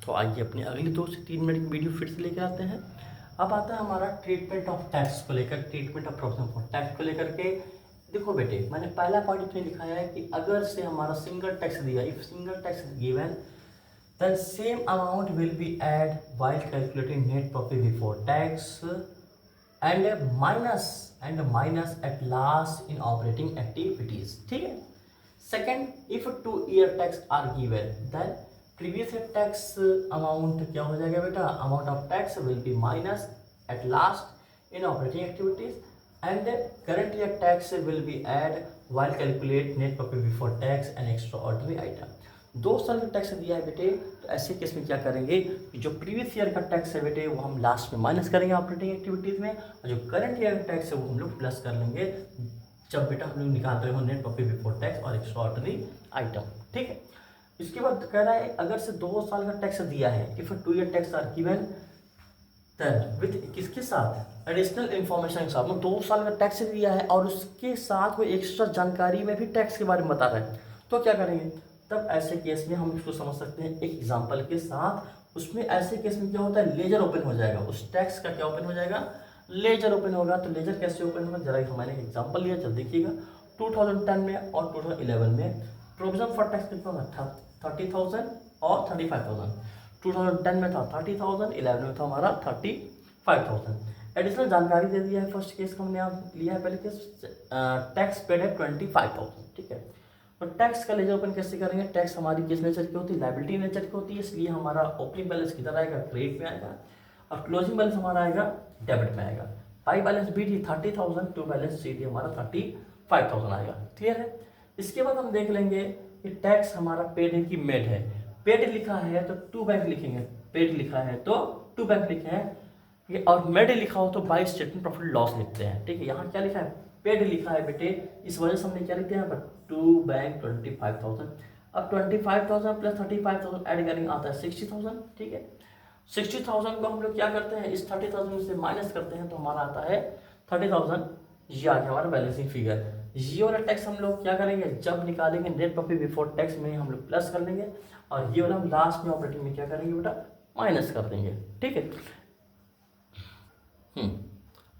तो आइए अपनी अगली 2 से 3 मिनट की वीडियो फिर से लेकर आते हैं। अब आता है हमारा ट्रीटमेंट ऑफ टैक्स को लेकर, treatment of provision for tax को लेकर के। देखो बेटे, मैंने पहला पार्ट इसमें लिखाया है कि अगर से हमारा सिंगल टैक्स दिया, if single tax given then same amount will be add while calculating net profit before tax and minus at last in operating activities। ठीक है। Second, if 2 year tax are given then previous year tax amount क्या हो जाएगा बेटा, amount of tax will be minus at last in operating activities and current year tax will be add while calculate net profit before tax and extraordinary item। 2 साल का tax दिया है बेटे, तो ऐसे केस में क्या करेंगे कि जो प्रीवियस ईयर का टैक्स है बेटे वो हम लास्ट में माइनस करेंगे ऑपरेटिंग एक्टिविटीज़ में, और जो करंट ईयर का टैक्स है वो हम लोग प्लस कर लेंगे जब बेटा हम लोग निकाल रहे हो नेट प्रॉफिट बिफोर टैक्स और एक्स्ट्राऑर्डिनरी आइटम। ठीक है। इसके बाद कह रहा है अगर से 2 साल का टैक्स दिया है, if 2 year tax are given then with किसके साथ, एडिशनल इन्फॉर्मेशन के साथ। 2 साल का टैक्स दिया है और उसके साथ कोई एक्स्ट्रा जानकारी में भी टैक्स के बारे में बता रहा है, तो क्या करेंगे तब ऐसे केस में हम इसको समझ सकते हैं एक एग्जांपल के साथ। उसमें ऐसे केस में क्या होता है, लेजर ओपन हो जाएगा, उस टैक्स का क्या ओपन हो जाएगा, लेजर ओपन होगा। तो लेजर कैसे ओपन होगा, जरा मैंने एक एग्जांपल लिया, जब देखिएगा 2010 में और 2011 में प्रोविजन फॉर टैक्स कितना था, 30,000 और 35,000। 2010 में था 30,000, 11 में था हमारा 35,000। एडिशनल जानकारी दे दिया है। फर्स्ट केस का हमने यहाँ लिया है, पहले केस टैक्स पेड है 25,000। ठीक है। तो टैक्स का लेजर ओपन कैसे करेंगे, टैक्स हमारी किस नेचर की होती है, लायबिलिटी नेचर की होती है, इसलिए हमारा ओपनिंग बैलेंस किधर आएगा, क्रेडिट में आएगा, और क्लोजिंग बैलेंस हमारा आएगा डेबिट में आएगा। By balance B D 30,000, to balance C D हमारा 35,000 आएगा। क्लियर है। इसके बाद हम देख लेंगे कि टैक्स हमारा पेड है कि मेड है। पेड लिखा है तो टू बैंक लिखेंगे, पेड लिखा है तो टू बैंक लिखे हैं, और मेड लिखा हो तो बाई स्टेटमेंट प्रॉफिट लॉस लिखते हैं। ठीक है। यहाँ क्या लिखा है, पेड लिखा है बेटे, इस वजह से हमने क्या लिखते हैं, टू बैंक 25,000। अब 25,000 प्लस 35,000 ऐड करेंगे आता है 60,000। ठीक है। 60,000 को हम लोग क्या करते हैं, इस 30,000 से माइनस करते हैं तो हमारा आता है 30,000। ये आ गया हमारा बैलेंसिंग फिगर। ये वाला टैक्स हम लोग क्या करेंगे, जब निकालेंगे नेट प्रॉफिट बिफोर टैक्स में हम लोग प्लस कर लेंगे, और ये वाला हम लास्ट में ऑपरेटिंग में क्या करेंगे बेटा, माइनस कर देंगे। ठीक है।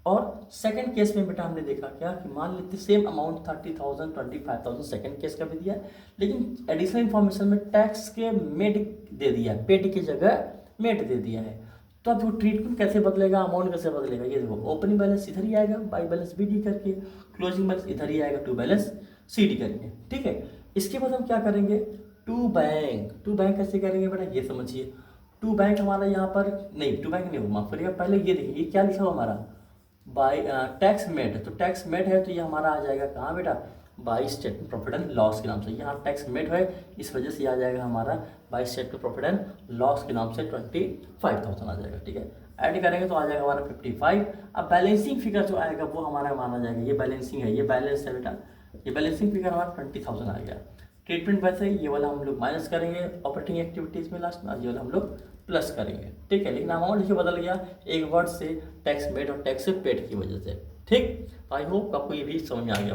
और सेकंड केस में बेटा हमने देखा क्या कि मान लेते सेम अमाउंट 30,000 25,000 सेकंड केस का भी दिया, लेकिन एडिशनल इन्फॉर्मेशन में टैक्स के मेड दे दिया है, पेड की जगह मेड दे दिया है। तो अब वो ट्रीटमेंट कैसे बदलेगा, अमाउंट कैसे बदलेगा, ये देखो ओपनिंग बैलेंस इधर ही आएगा बाई बैलेंस बी डी करके, क्लोजिंग बैलेंस इधर ही आएगा टू बैलेंस सी डी करके। ठीक है। इसके बाद हम क्या करेंगे, टू बैंक कैसे करेंगे बेटा, ये समझिए। टू बैंक हमारा यहाँ पर नहीं, टू बैंक नहीं हो, माफ करिएगा, पहले ये देखिए ये क्या लिखा हुआ हमारा, बाई टैक्स मेड। तो टैक्स मेड है तो ये हमारा आ जाएगा कहाँ बेटा, by statement profit and loss के नाम से। यहाँ टैक्स मेड है इस वजह से आ जाएगा हमारा by statement profit and loss के नाम से 25,000 आ जाएगा। ठीक है। ऐड करेंगे तो आ जाएगा हमारा 55। अब बैलेंसिंग फिगर जो आएगा वो हमारा माना जाएगा, ये बैलेंसिंग है, ये बैलेंस है बेटा, ये बैलेंसिंग फिगर हमारा 20,000 आ गया। ट्रीटमेंट वैसे ये वाला हम लोग माइनस करेंगे ऑपरेटिंग एक्टिविटीज़ में लास्ट में, ये वाला हम लोग प्लस करेंगे। ठीक है। लेकिन अमाउंट देखिए बदल गया एक वर्ड से, टैक्स मेड और टैक्स पेड की वजह से। ठीक। आई होप आपको ये भी समझ में आ गया।